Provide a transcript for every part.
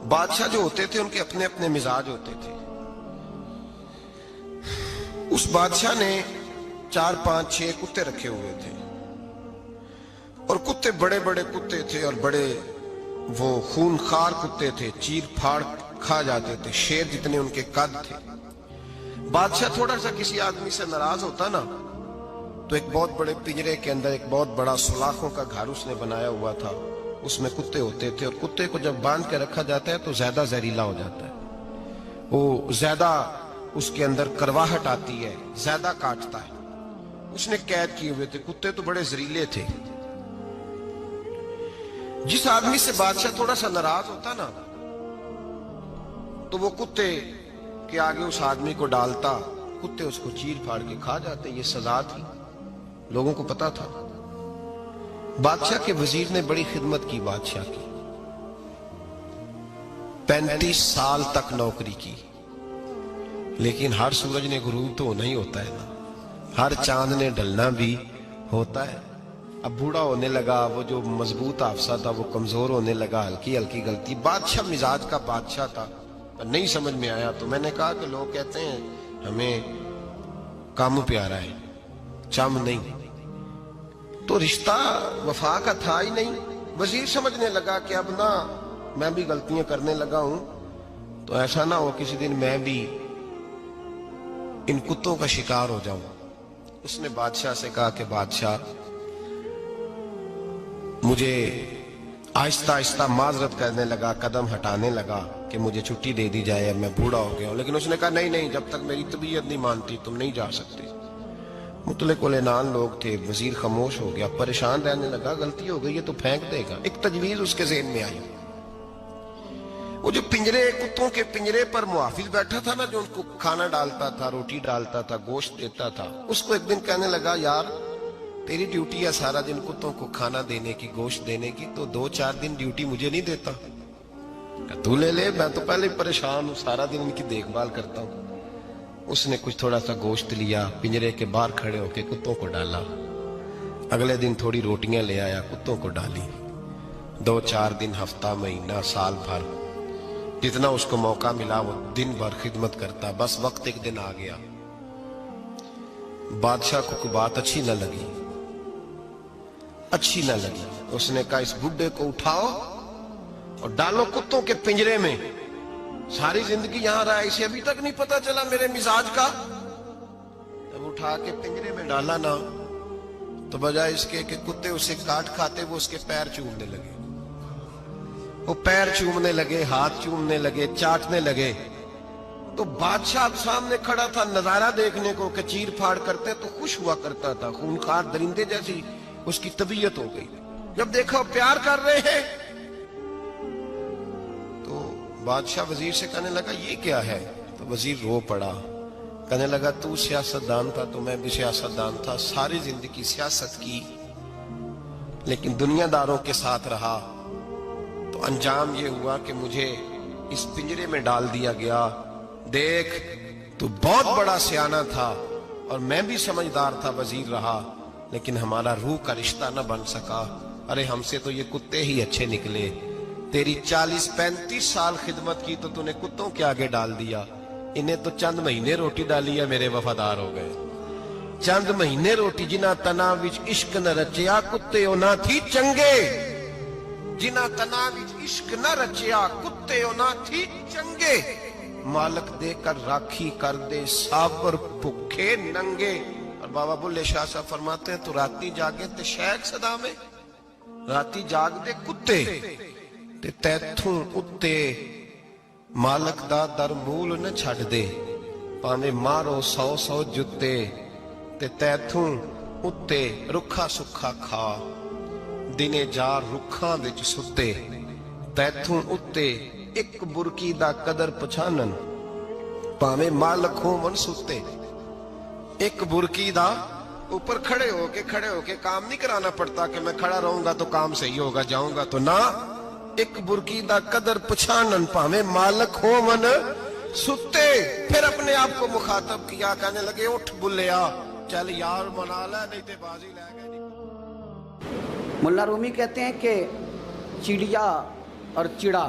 بادشاہ جو ہوتے تھے ان کے اپنے اپنے مزاج ہوتے تھے. اس بادشاہ نے 4 5 6 کتے رکھے ہوئے تھے اور کتے بڑے بڑے کتے تھے اور بڑے وہ خونخوار کتے تھے, چیر پھاڑ کھا جاتے تھے, شیر جتنے ان کے قد تھے. بادشاہ تھوڑا سا کسی آدمی سے ناراض ہوتا نا تو ایک بہت بڑے پنجرے کے اندر ایک بہت بڑا سلاخوں کا گھر اس نے بنایا ہوا تھا, اس میں کتے ہوتے تھے اور کتے کو جب باندھ کے رکھا جاتا ہے تو زیادہ زہریلا ہو جاتا ہے, وہ زیادہ اس کے اندر کرواہٹ آتی ہے, زیادہ کاٹتا ہے. اس نے قید کیے ہوئے تھے, کتے تو بڑے زہریلے تھے. جس آدمی سے بادشاہ تھوڑا سا ناراض ہوتا نا تو وہ کتے کے آگے اس آدمی کو ڈالتا, کتے اس کو چیر پھاڑ کے کھا جاتے. یہ سزا تھی, لوگوں کو پتا تھا. بادشاہ کے وزیر نے بڑی خدمت کی بادشاہ کی, 35 سال تک نوکری کی. لیکن ہر سورج نے غروب تو ہونا ہی ہوتا ہے نا, ہر چاند نے ڈھلنا بھی ہوتا ہے. اب بوڑھا ہونے لگا, وہ جو مضبوط حافظہ تھا وہ کمزور ہونے لگا, ہلکی ہلکی غلطی. بادشاہ مزاج کا بادشاہ تھا, نہیں سمجھ میں آیا تو میں نے کہا کہ لوگ کہتے ہیں ہمیں کام پیارا ہے, چم نہیں. تو رشتہ وفا کا تھا ہی نہیں. وزیر سمجھنے لگا کہ اب نہ میں بھی غلطیاں کرنے لگا ہوں تو ایسا نہ ہو کسی دن میں بھی ان کتوں کا شکار ہو جاؤں. اس نے بادشاہ سے کہا کہ بادشاہ مجھے آہستہ آہستہ معذرت کرنے لگا, قدم ہٹانے لگا کہ مجھے چھٹی دے دی جائے, اب میں بوڑھا ہو گیا ہوں. لیکن اس نے کہا نہیں نہیں, جب تک میری طبیعت نہیں مانتی تم نہیں جا سکتے. مطلق العنان لوگ تھے. وزیر خاموش ہو گیا, پریشان رہنے لگا, غلطی ہو گئی ہے تو پھینک دے گا. ایک تجویز اس کے ذہن میں آئی. وہ جو پنجرے, کتوں کے پنجرے پر محافظ بیٹھا تھا نا, جو ان کو کھانا ڈالتا تھا, روٹی ڈالتا تھا, گوشت دیتا تھا, اس کو ایک دن کہنے لگا یار تیری ڈیوٹی ہے سارا دن کتوں کو کھانا دینے کی, گوشت دینے کی, تو 2 4 دن ڈیوٹی مجھے نہیں دیتا؟ تو لے لے, میں تو پہلے پریشان ہوں, سارا دن ان کی دیکھ بھال کرتا ہوں. اس نے کچھ تھوڑا سا گوشت لیا, پنجرے کے باہر کھڑے ہو کے کتوں کو ڈالا. اگلے دن تھوڑی روٹیاں لے آیا, کتوں کو ڈالی. 2 4 دن, ہفتہ, مہینہ, سال بھر, جتنا اس کو موقع ملا وہ دن بھر خدمت کرتا. بس وقت ایک دن آ گیا, بادشاہ کو کوئی بات اچھی نہ لگی. اس نے کہا اس بڈھے کو اٹھاؤ اور ڈالو کتوں کے پنجرے میں. ساری زندگی یہاں رہا, اسے ابھی تک نہیں پتا چلا میرے مزاج کا. جب اٹھا کے پنجرے میں ڈالا نا تو بجائے اس کے کہ کتے اسے کاٹ کھاتے, وہ اس کے پیر چومنے لگے. وہ پیر چومنے لگے, ہاتھ چومنے لگے, چاٹنے لگے. تو بادشاہ اب سامنے کھڑا تھا نظارہ دیکھنے کو کہ چیر پھاڑ کرتے تو خوش ہوا کرتا تھا, خونخوار درندے جیسی اس کی طبیعت ہو گئی. جب دیکھا پیار کر رہے ہیں تو بادشاہ وزیر سے کہنے لگا یہ کیا ہے؟ تو وزیر رو پڑا, کہنے لگا تو سیاستدان تھا تو میں بھی سیاستدان تھا, ساری زندگی سیاست کی لیکن دنیا داروں کے ساتھ رہا تو انجام یہ ہوا کہ مجھے اس پنجرے میں ڈال دیا گیا. دیکھ تو بہت بڑا سیانہ تھا اور میں بھی سمجھدار تھا, وزیر رہا, لیکن ہمارا روح کا رشتہ نہ بن سکا. ارے ہم سے تو یہ کتے ہی اچھے نکلے. تیری 40 35 سال خدمت کی تو نے کتوں کے آگے ڈال دیا. انہیں تو چند مہینے روٹی ڈالی ہے, میرے وفادار ہو گئے. چند مہینے روٹی, جنہ تنا وچ عشق نہ رچیا کتے نہ تھی چنگے. جنہ تنا وچ عشق نہ رچیا کتے نہ تھی چنگے. مالک دے کر راکھی کر دے سابر بھوکے ننگے. اور بابا بلے شاہ صاحب فرماتے ہیں تو راتی جاگے تے شیخ صدا میں, راتی جاگ دے کتے تے تیتھوں اتے مالک دا در مول نہ چھڑ دے. پاویں مارو 100 جتے تے تیتھوں اتے رکھا سکھا کھا. دنے جار رکھاں وچ ستے تیتھوں اتے ایک برکی دا قدر پچھانن. پاویں مالک ہو من ستے, ایک برکی دا اوپر کھڑے ہو کے کام نہیں کرانا پڑتا کہ میں کھڑا رہوں گا تو کام صحیح ہوگا, جاؤں گا تو نہ. ایک برکی دا قدر پچھانن پاویں مالک ہو من ستے. پھر اپنے آپ کو مخاطب کیا, کہنے لگے اٹھ بلیا چل یار منا لے نہیں تے بازی لے گئے. ملا رومی کہتے ہیں کہ چڑیا اور چڑا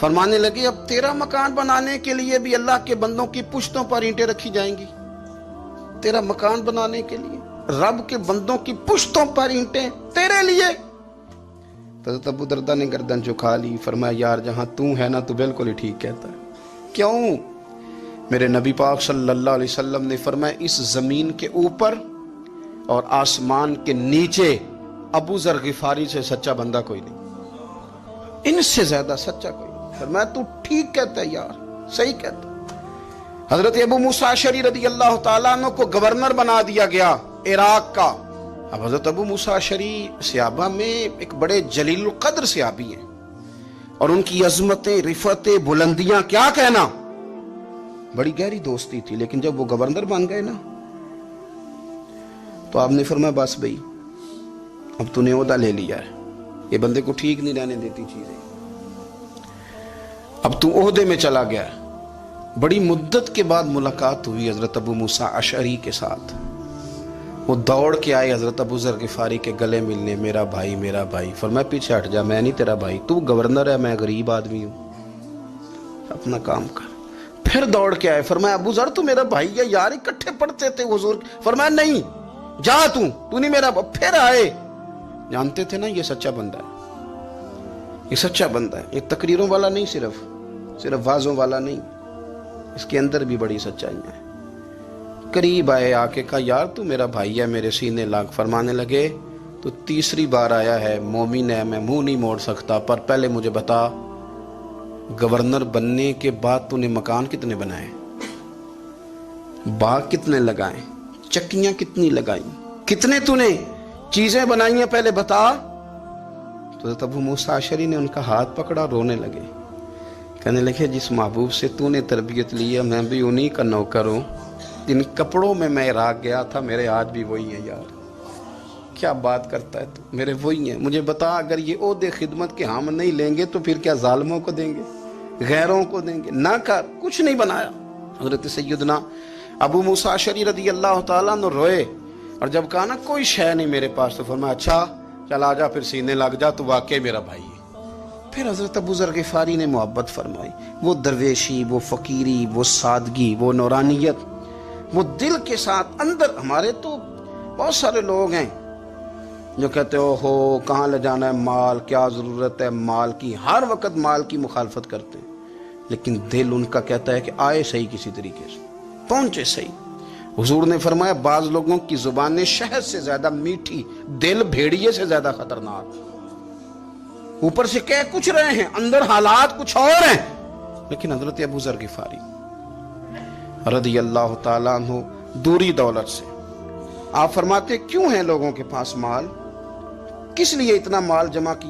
فرمانے لگے اب تیرا مکان بنانے کے لیے بھی اللہ کے بندوں کی پشتوں پر اینٹیں رکھی جائیں گی؟ تیرا مکان بنانے کے لیے رب کے بندوں کی پشتوں پر اینٹیں تیرے لیے؟ حضرت ابو دردہ نے گردن جھکا لی، فرمایا یار جہاں تو ہے نا تو بالکل ہی ٹھیک کہتا ہے۔ کیوں؟ میرے نبی پاک صلی اللہ علیہ وسلم نے فرمایا اس زمین کے اوپر اور آسمان کے نیچے ابو ذر غفاری سے سچا بندہ کوئی نہیں، ان سے زیادہ سچا کوئی نہیں۔ فرمایا تو ٹھیک کہتا ہے یار، صحیح کہتا ہے۔ حضرت ابو موسیٰ اشعری رضی اللہ تعالیٰ عنہ کو گورنر بنا دیا گیا عراق کا۔ اب حضرت ابو موسیٰ اشعری صحابہ میں ایک بڑے جلیل القدر صحابی ہیں، اور ان کی عظمتیں، رفعتیں، بلندیاں کیا کہنا، بڑی گہری دوستی تھی۔ لیکن جب وہ گورنر بن گئے نا تو آپ نے فرمایا بس بھئی اب تو نے عہدہ لے لیا ہے، یہ بندے کو ٹھیک نہیں رہنے دیتی چیزیں، اب تو عہدے میں چلا گیا ہے۔ بڑی مدت کے بعد ملاقات ہوئی حضرت ابو موسیٰ اشعری کے ساتھ، وہ دوڑ کے آئے حضرت ابو ذر غفاری کے گلے ملنے، میرا بھائی میرا بھائی۔ فرمایا پیچھے ہٹ جا، میں نہیں تیرا بھائی، تو گورنر ہے، میں غریب آدمی ہوں، اپنا کام کر۔ پھر دوڑ کے آئے، فرمایا ابو ذر تو میرا بھائی ہے یار، اکٹھے پڑھتے تھے حضور۔ فرمایا نہیں جا تو نہیں میرا۔ پھر آئے، جانتے تھے نا یہ سچا بندہ ہے، یہ سچا بندہ ہے، یہ تقریروں والا نہیں، صرف وعظوں والا نہیں، اس کے اندر بھی بڑی سچائی ہے۔ قریب آئے، آ کے کہا یار تو میرا بھائی ہے، میرے سینے لاگ۔ فرمانے لگے تو تیسری بار آیا ہے، مومن ہے، میں منہ نہیں موڑ سکتا، پر پہلے مجھے بتا گورنر بننے کے بعد تو نے مکان کتنے بنائے، باغ کتنے لگائے، چکیاں کتنی لگائیں، کتنے تو نے چیزیں بنائی ہیں، پہلے بتا۔ تو حضرت ابو موسیٰ اشعری نے ان کا ہاتھ پکڑا، رونے لگے، کہنے لگے جس محبوب سے تو نے تربیت لی ہے میں بھی انہی کا نوکر ہوں، جن کپڑوں میں میں عراق گیا تھا میرے آج بھی وہی ہیں یار۔ کیا بات کرتا ہے تو، میرے وہی ہیں۔ مجھے بتا اگر یہ عہدے خدمت کے ہم نہیں لیں گے تو پھر کیا ظالموں کو دیں گے، غیروں کو دیں گے؟ نہ کر، کچھ نہیں بنایا۔ حضرت سیدنا ابو موسیٰ اشعری رضی اللہ تعالیٰ عنہ روئے، اور جب کہا نا کوئی شے نہیں میرے پاس، تو فرمایا اچھا چل آ جا، پھر سینے لگ جا، تو واقعی میرا بھائی ہے۔ پھر حضرت ابو ذر غفاری نے محبت فرمائی، وہ درویشی، وہ فقیری، وہ سادگی، وہ نورانیت، وہ دل کے ساتھ اندر۔ ہمارے تو بہت سارے لوگ ہیں جو کہتے ہو کہاں لے جانا ہے مال، کیا ضرورت ہے مال کی، ہر وقت مال کی مخالفت کرتے ہیں، لیکن دل ان کا کہتا ہے کہ آئے صحیح کسی طریقے سے، پہنچے صحیح۔ حضور نے فرمایا بعض لوگوں کی زبانیں شہد سے زیادہ میٹھی، دل بھیڑیے سے زیادہ خطرناک، اوپر سے کہہ کچھ رہے ہیں اندر حالات کچھ اور ہیں۔ لیکن حضرت ابو ذر غفاری رضی اللہ تعالیٰ عنہ دوری دولت سے، آپ فرماتے کیوں ہیں لوگوں کے پاس مال، کس لیے اتنا مال جمع کیا؟